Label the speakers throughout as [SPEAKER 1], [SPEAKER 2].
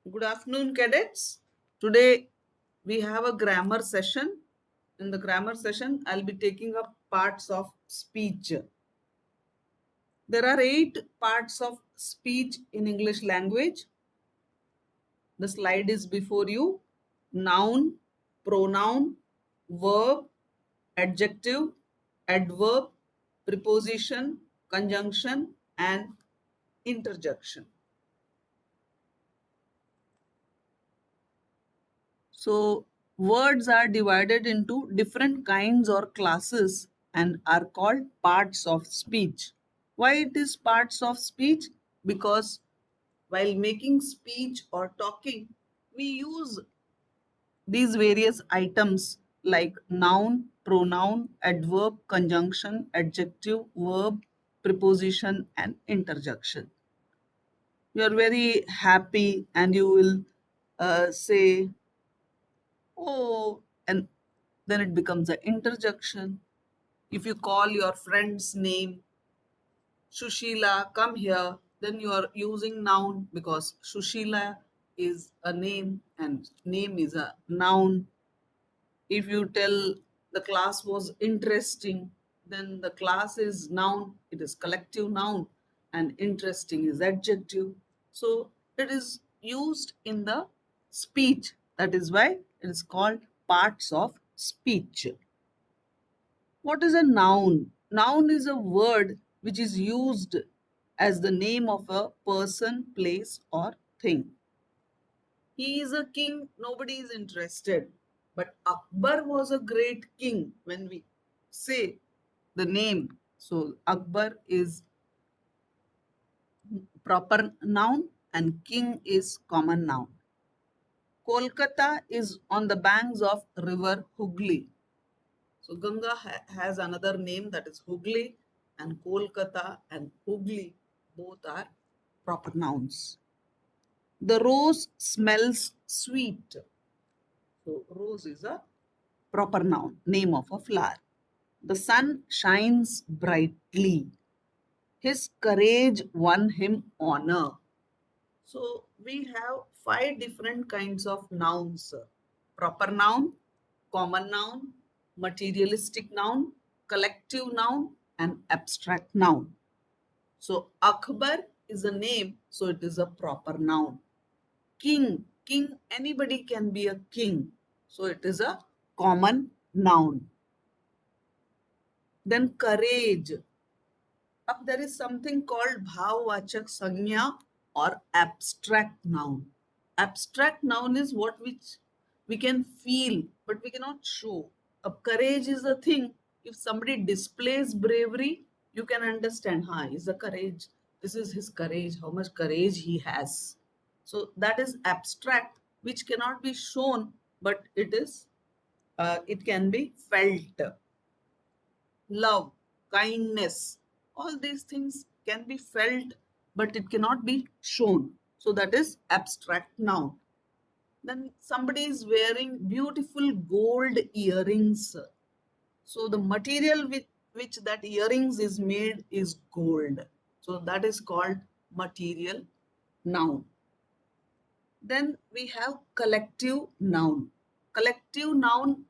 [SPEAKER 1] Good afternoon, cadets. Today we have a grammar session. In the grammar session, I'll be taking up parts of speech. There are 8 parts of speech in English language. The slide is before you. Noun, pronoun, verb, adjective, adverb, preposition, conjunction, and interjection. So, words are divided into different kinds or classes and are called parts of speech. Why it is parts of speech? Because while making speech or talking, we use these various items like noun, pronoun, adverb, conjunction, adjective, verb, preposition, and interjection. You are very happy and you will say, oh, and then it becomes an interjection. If you call your friend's name, Shushila, come here, then you are using noun because Shushila is a name and name is a noun. If you tell the class was interesting, then the class is noun, it is collective noun, and interesting is adjective. So it is used in the speech. That is why it is called parts of speech. What is a noun? Noun is a word which is used as the name of a person, place, or thing. He is a king, nobody is interested. But Akbar was a great king when we say the name. So Akbar is proper noun and king is common noun. Kolkata is on the banks of river Hooghly. So Ganga has another name that is Hooghly, and Kolkata and Hooghly both are proper nouns. The rose smells sweet. So rose is a proper noun, name of a flower. The sun shines brightly. His courage won him honor. So we have 5 different kinds of nouns: proper noun, common noun, materialistic noun, collective noun, and abstract noun. So Akbar is a name, so it is a proper noun. King, anybody can be a king, so it is a common noun. Then courage. Up there is something called bhavvachak sanya or abstract noun. Abstract noun is what which we can feel but we cannot show. A courage is a thing. If somebody displays bravery, you can understand, is a courage. This is his courage, how much courage he has. So that is abstract, which cannot be shown, but it can be felt. Love, kindness, all these things can be felt, but it cannot be shown. So that is abstract noun. Then somebody is wearing beautiful gold earrings. So the material with which that earrings is made is gold. So that is called material noun. Then we have collective noun. Collective noun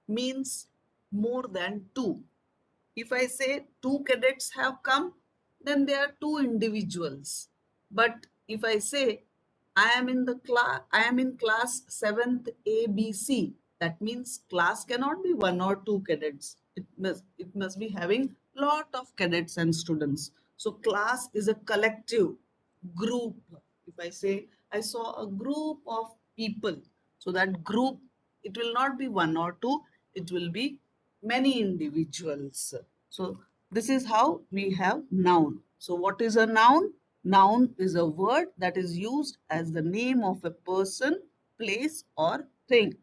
[SPEAKER 1] means more than two. If I say 2 cadets have come, then they are 2 individuals. But if I say I am in class 7th ABC, that means class cannot be 1 or 2 cadets. It must be having lot of cadets and students. So class is a collective group. If I say I saw a group of people, so that group, it will not be 1 or 2, it will be many individuals. So this is how we have noun. So what is a noun? Noun is a word that is used as the name of a person, place, or thing.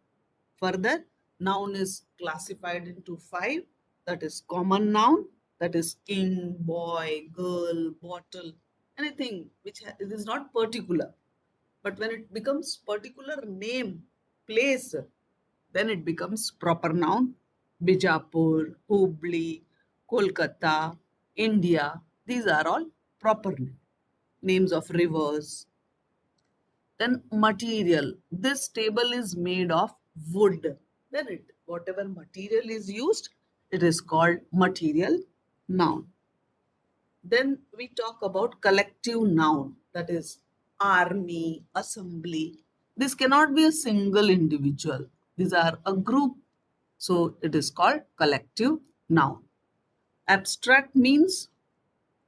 [SPEAKER 1] Further, noun is classified into 5, that is common noun, that is king, boy, girl, bottle, anything which it is not particular. But when it becomes particular name, place, then it becomes proper noun. Bijapur, Hubli, Kolkata, India, these are all proper names of rivers. Then material. This table is made of wood. Then whatever material is used, it is called material noun. Then we talk about collective noun, that is army, assembly. This cannot be a single individual. These are a group. So it is called collective noun. Abstract means,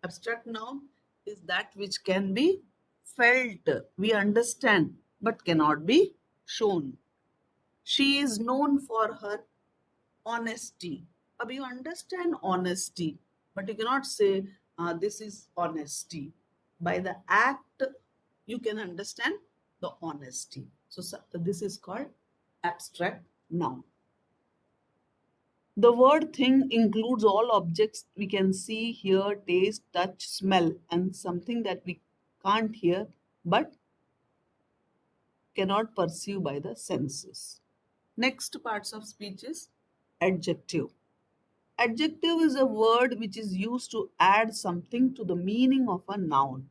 [SPEAKER 1] abstract noun is that which can be felt, we understand, but cannot be shown. She is known for her honesty. You understand honesty, but you cannot say this is honesty. By the act, you can understand the honesty. So this is called abstract noun. The word thing includes all objects we can see, hear, taste, touch, smell, and something that we can't hear but cannot perceive by the senses. Next parts of speech is adjective. Adjective is a word which is used to add something to the meaning of a noun.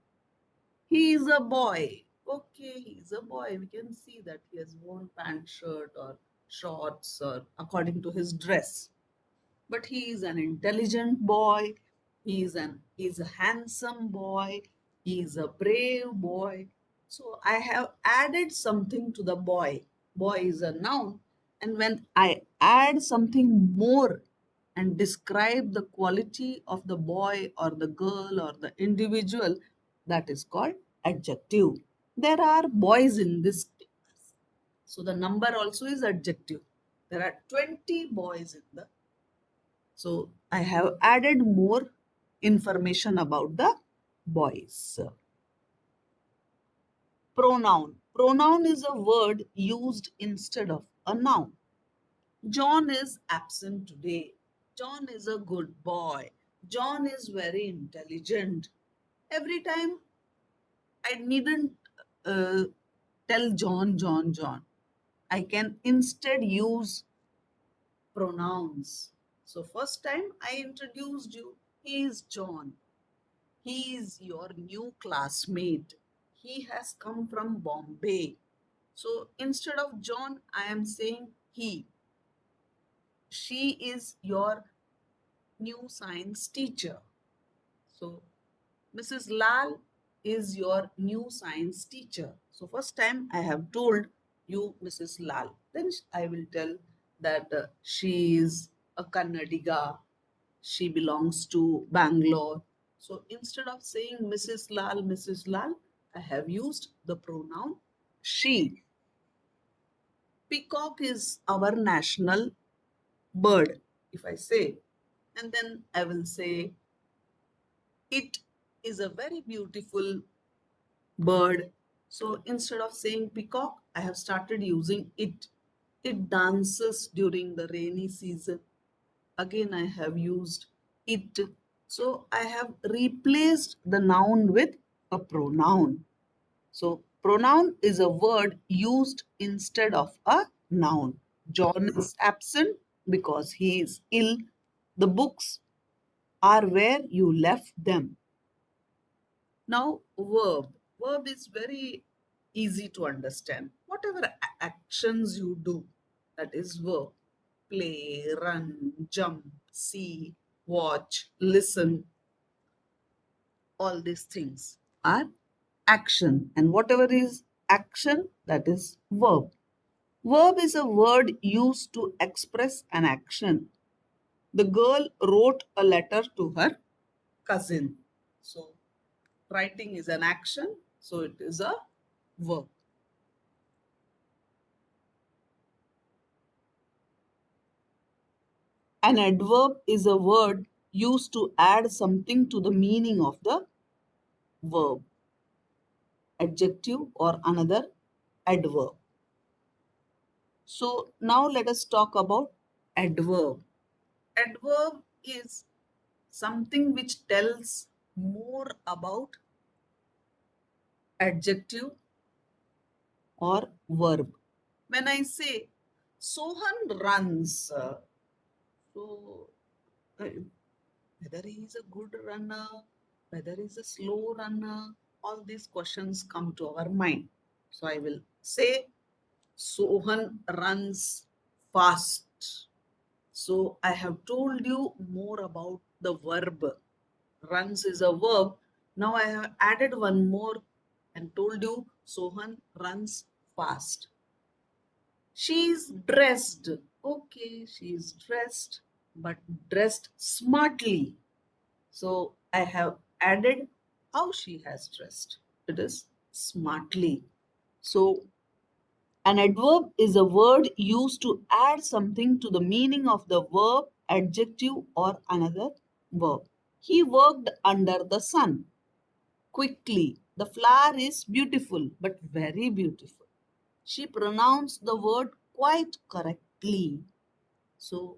[SPEAKER 1] He is a boy. Okay, he is a boy. We can see that he has worn pant, shirt, or shorts, or according to his dress. But he is an intelligent boy. He is a handsome boy. He is a brave boy. So I have added something to the boy. Boy is a noun, and when I add something more and describe the quality of the boy or the girl or the individual, that is called adjective. There are boys in this class. So the number also is adjective. There are 20 boys in the, so I have added more information about the boys. Pronoun. Pronoun is a word used instead of a noun. John is absent today. John is a good boy. John is very intelligent. Every time I needn't uh, tell John, John, John. I can instead use pronouns. So, first time I introduced you, he is John. He is your new classmate. He has come from Bombay. So instead of John, I am saying he. She is your new science teacher. So Mrs. Lal is your new science teacher. So first time I have told you Mrs. Lal. Then I will tell that she is a Kannadiga. She belongs to Bangalore. So instead of saying Mrs. Lal, I have used the pronoun she. Peacock is our national bird, if I say. And then I will say it is a very beautiful bird. So instead of saying peacock, I have started using it. It dances during the rainy season. Again, I have used it. So I have replaced the noun with a pronoun. So pronoun is a word used instead of a noun. John is absent because he is ill. The books are where you left them. Now, verb. Verb is very easy to understand. Whatever actions you do, that is verb. Play, run, jump, see, watch, listen, all these things are action. And whatever is action, that is verb. Verb is a word used to express an action. The girl wrote a letter to her cousin. So, writing is an action, so it is a verb. An adverb is a word used to add something to the meaning of the verb, adjective, or another adverb. So, now let us talk about adverb. Adverb is something which tells more about adjective or verb. When I say Sohan runs, so uh, whether he is a good runner, whether he is a slow runner, all these questions come to our mind. So I will say Sohan runs fast. So I have told you more about the verb. Runs is a verb. Now I have added one more and told you Sohan runs fast. She is dressed. Okay, she is dressed, but dressed smartly. So I have added how she has dressed. It is smartly. So an adverb is a word used to add something to the meaning of the verb, adjective, or another verb. He worked under the sun quickly. The flower is beautiful, but very beautiful. She pronounced the word quite correctly. So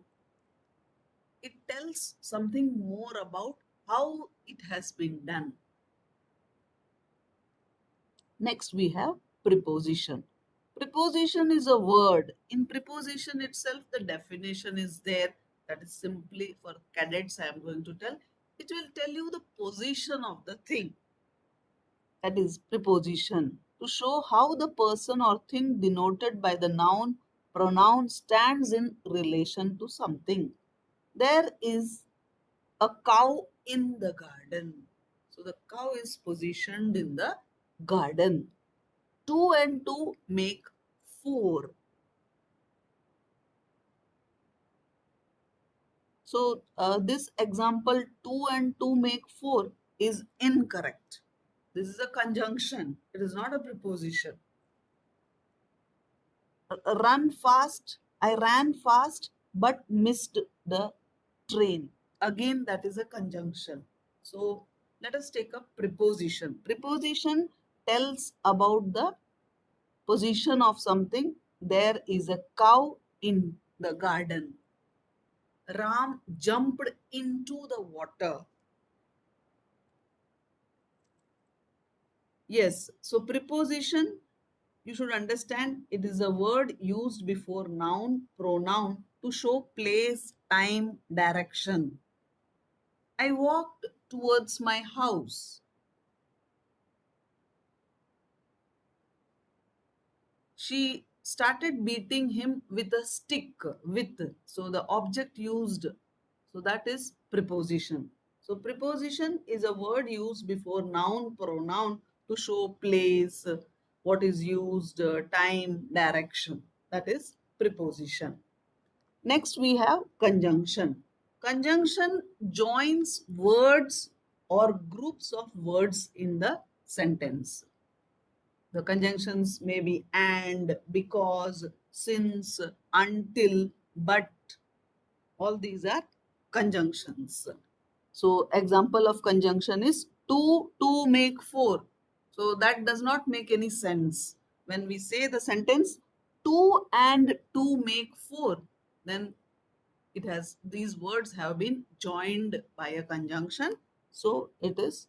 [SPEAKER 1] it tells something more about how it has been done. Next, we have preposition. Preposition is a word. In preposition itself, the definition is there. That is simply for cadets, I am going to tell. It will tell you the position of the thing. That is preposition. To show how the person or thing denoted by the noun, pronoun stands in relation to something. There is a cow in the garden. So the cow is positioned in the garden. Two and two make four. So this example, two and two make four, is incorrect. This is a conjunction. It is not a preposition. Run fast. I ran fast but missed the train. Again, that is a conjunction. So let us take a preposition. Preposition tells about the position of something. There is a cow in the garden. Ram jumped into the water. Yes, so preposition, you should understand it is a word used before noun, pronoun to show place, time, direction. I walked towards my house. She started beating him with a stick. With, so the object used, so that is preposition. So preposition is a word used before noun, pronoun to show place, what is used, time, direction. That is preposition. Next we have conjunction. Conjunction joins words or groups of words in the sentence. The conjunctions may be and, because, since, until, but. All these are conjunctions. So example of conjunction is two make four. So that does not make any sense. When we say the sentence two and two make four, then it has these words have been joined by a conjunction. So it is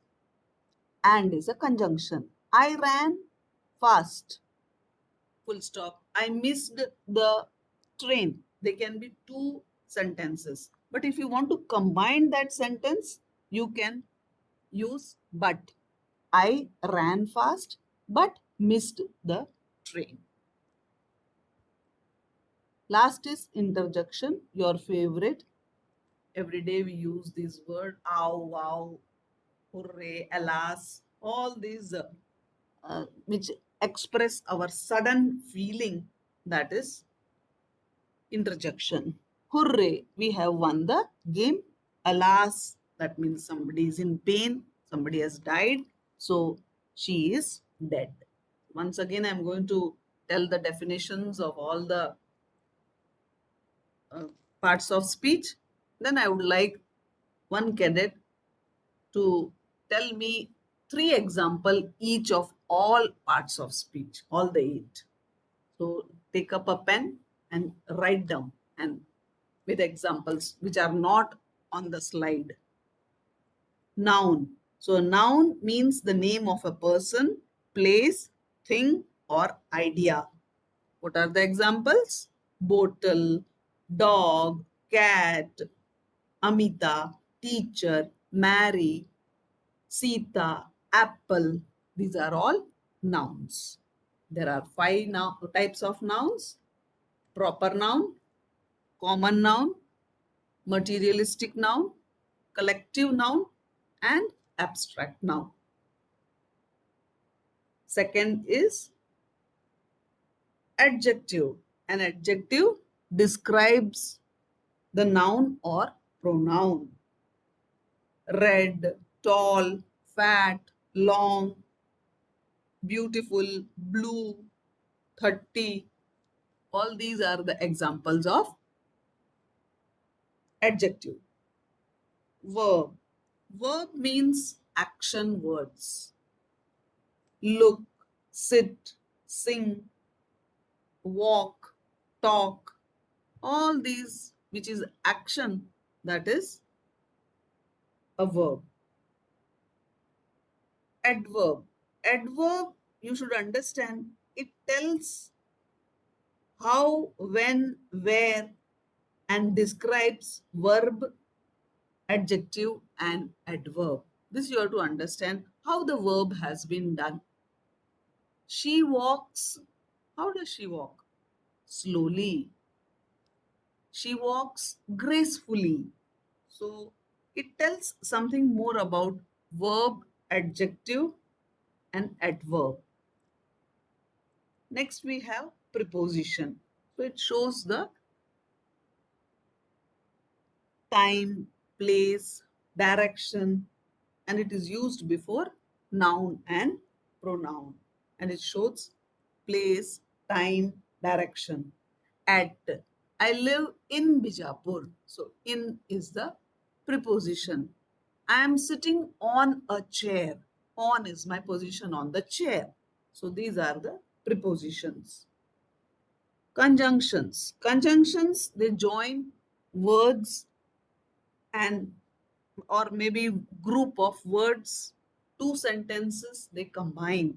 [SPEAKER 1] and is a conjunction. I ran fast. Full stop. I missed the train. They can be two sentences. But if you want to combine that sentence, you can use but. I ran fast but missed the train. Last is interjection, your favorite. Every day we use this word, ow, wow, hooray, alas, all these which express our sudden feeling, that is interjection. Hooray, we have won the game. Alas, that means somebody is in pain, somebody has died, so she is dead. Once again, I'm going to tell the definitions of all the uh, parts of speech. Then I would like one cadet to tell me three example each of all parts of speech, all the eight. So take up a pen and write down and with examples which are not on the slide. Noun. So noun means the name of a person, place, thing or idea. What are the examples? Bottle, dog, cat, Amita, teacher, Mary, Sita, apple. These are all nouns. There are five types of nouns: proper noun, common noun, materialistic noun, collective noun, and abstract noun. Second is adjective. An adjective describes the noun or pronoun. Red, tall, fat, long, beautiful, blue, 30. All these are the examples of adjective. Verb. Verb means action words. Look, sit, sing, walk, talk. All these, which is action, that is a verb. Adverb. Adverb, you should understand, it tells how, when, where, and describes verb, adjective, and adverb. This you have to understand how the verb has been done. She walks. How does she walk? Slowly. She walks gracefully. So it tells something more about verb, adjective, and adverb. Next we have preposition. So it shows the time, place, direction, and it is used before noun and pronoun. And it shows place, time, direction. At. I live in Bijapur. So in is the preposition. I am sitting on a chair. On is my position on the chair. So these are the prepositions. Conjunctions. Conjunctions, they join words and or maybe group of words, two sentences they combine.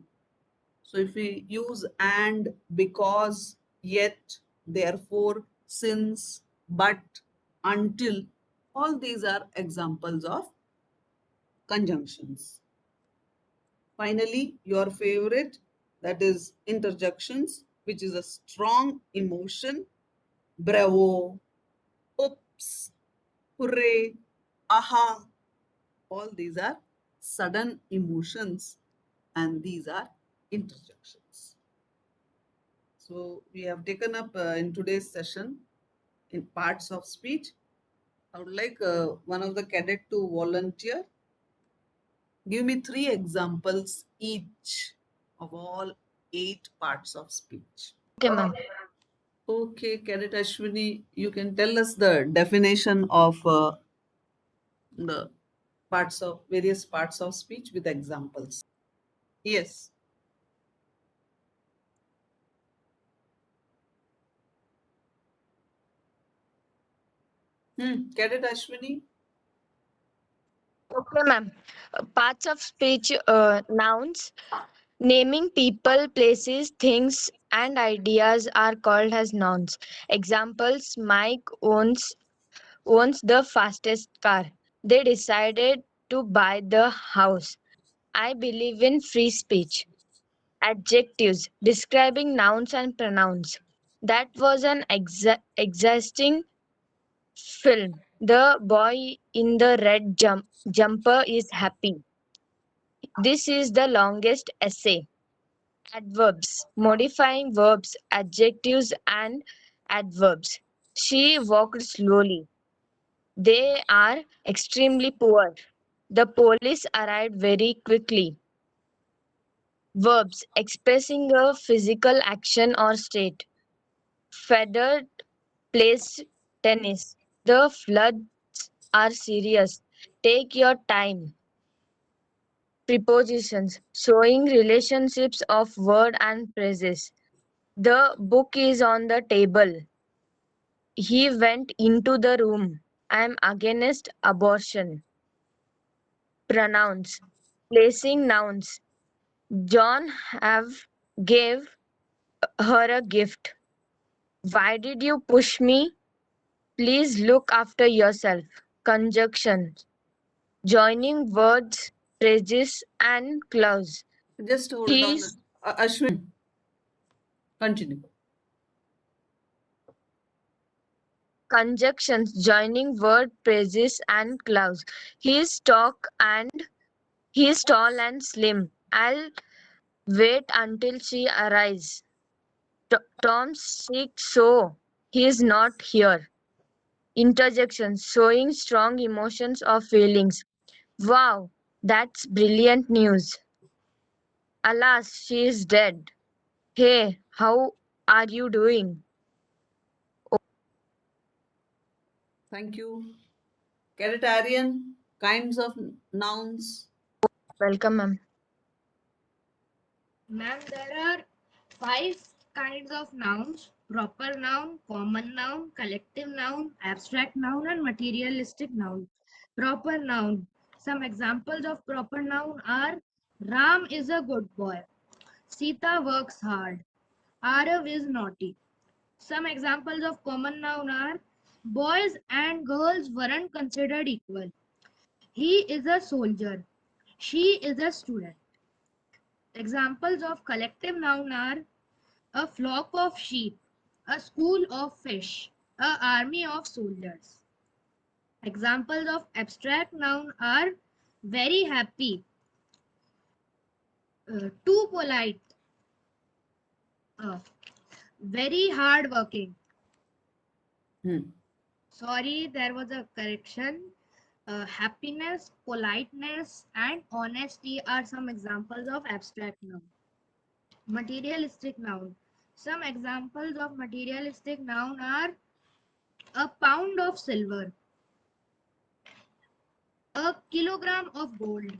[SPEAKER 1] So if we use and, because, yet, therefore, since, but, until, all these are examples of conjunctions. Finally, your favorite, that is interjections, which is a strong emotion: bravo, oops, hooray, aha. All these are sudden emotions and these are interjections. So we have taken up in today's session in parts of speech. I would like one of the cadet to volunteer. Give me three examples each of all 8 parts of speech.
[SPEAKER 2] Okay, ma'am.
[SPEAKER 1] Okay, Cadet Ashwini, you can tell us the definition of the parts of various parts of speech with examples. Yes. Cadet Ashwini.
[SPEAKER 2] Okay, ma'am. Parts of speech, nouns. Naming people, places, things, and ideas are called as nouns. Examples: Mike owns the fastest car. They decided to buy the house. I believe in free speech. Adjectives describing nouns and pronouns. That was an existing film. The boy in the red jumper is happy. This is the longest essay. Adverbs modifying verbs, adjectives, and adverbs. She walked slowly. They are extremely poor. The police arrived very quickly. Verbs expressing a physical action or state. Federer plays tennis. The floods are serious. Take your time. Prepositions showing relationships of word and phrases. The book is on the table. He went into the room. I am against abortion. Pronouns placing nouns. John have gave her a gift. Why did you push me? Please look after yourself. Conjunctions joining words, phrases, and clause.
[SPEAKER 1] Just hold
[SPEAKER 2] He
[SPEAKER 1] on. Ashwin. Continue.
[SPEAKER 2] Conjunctions joining word phrases and clause. He is tall and slim. I'll wait until she arrives. Tom's sick, so he is not here. Interjections showing strong emotions or feelings. Wow, that's brilliant news. Alas, she is dead. Hey, how are you doing?
[SPEAKER 1] Thank you. Caratarian kinds of nouns.
[SPEAKER 2] Welcome, ma'am.
[SPEAKER 3] Ma'am, there are five kinds of nouns: proper noun, common noun, collective noun, abstract noun, and materialistic noun. Proper noun. Some examples of proper noun are: Ram is a good boy. Sita works hard. Arav is naughty. Some examples of common noun are: boys and girls weren't considered equal. He is a soldier. She is a student. Examples of collective noun are: a flock of sheep, a school of fish, a army of soldiers. Examples of abstract noun are: very happy, too polite, uh, very hard working.
[SPEAKER 1] Hmm.
[SPEAKER 3] Sorry, there was a correction. Happiness, politeness, and honesty are some examples of abstract noun. Materialistic noun. Some examples of materialistic noun are: a pound of silver, a kilogram of gold,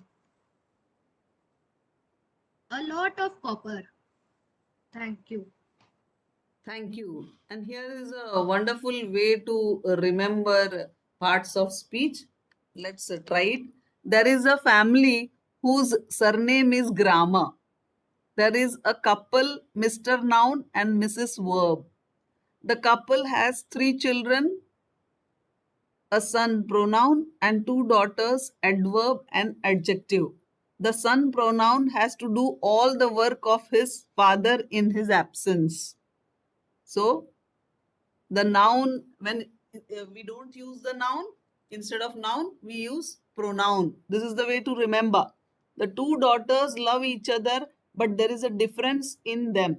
[SPEAKER 3] a lot of copper. Thank you.
[SPEAKER 1] Thank you. And here is a wonderful way to remember parts of speech. Let's try it. There is a family whose surname is Grama. There is a couple, Mr. Noun and Mrs. Verb. The couple has three children, a son pronoun, and two daughters, adverb and adjective. The son pronoun has to do all the work of his father in his absence. So, the noun, when we don't use the noun, instead of noun, we use pronoun. This is the way to remember. The two daughters love each other, but there is a difference in them.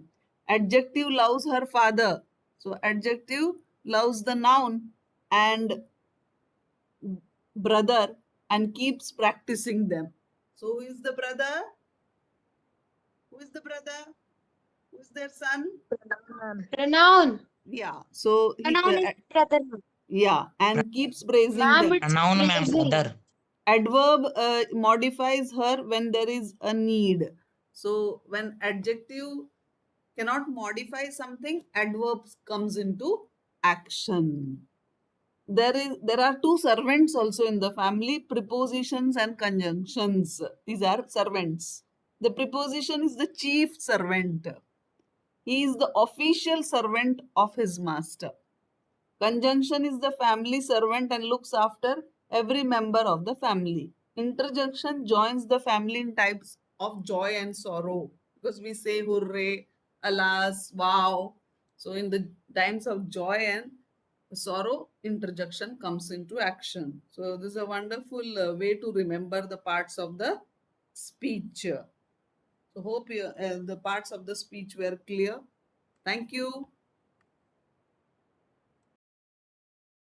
[SPEAKER 1] Adjective loves her father. So, adjective loves the noun and brother and keeps practicing them. So, who is the brother? Who is the brother? Who is their son?
[SPEAKER 2] Ma'am.
[SPEAKER 3] Pronoun.
[SPEAKER 1] Yeah. So,
[SPEAKER 3] Pronoun is brother.
[SPEAKER 1] yeah, and keeps praising
[SPEAKER 3] Ma'am,
[SPEAKER 1] them.
[SPEAKER 3] it's
[SPEAKER 4] Pronoun, ma'am,
[SPEAKER 3] praising.
[SPEAKER 4] brother.
[SPEAKER 1] Adverb modifies her when there is a need. So when adjective cannot modify something, adverb comes into action. There are two servants also in the family, prepositions and conjunctions. These are servants. The preposition is the chief servant. He is the official servant of his master. Conjunction is the family servant and looks after every member of the family. Interjunction joins the family in types of joy and sorrow because we say hooray, alas, wow. So, in the times of joy and sorrow, interjunction comes into action. So, this is a wonderful way to remember the parts of the speech. So, hope the parts of the speech were clear. Thank you.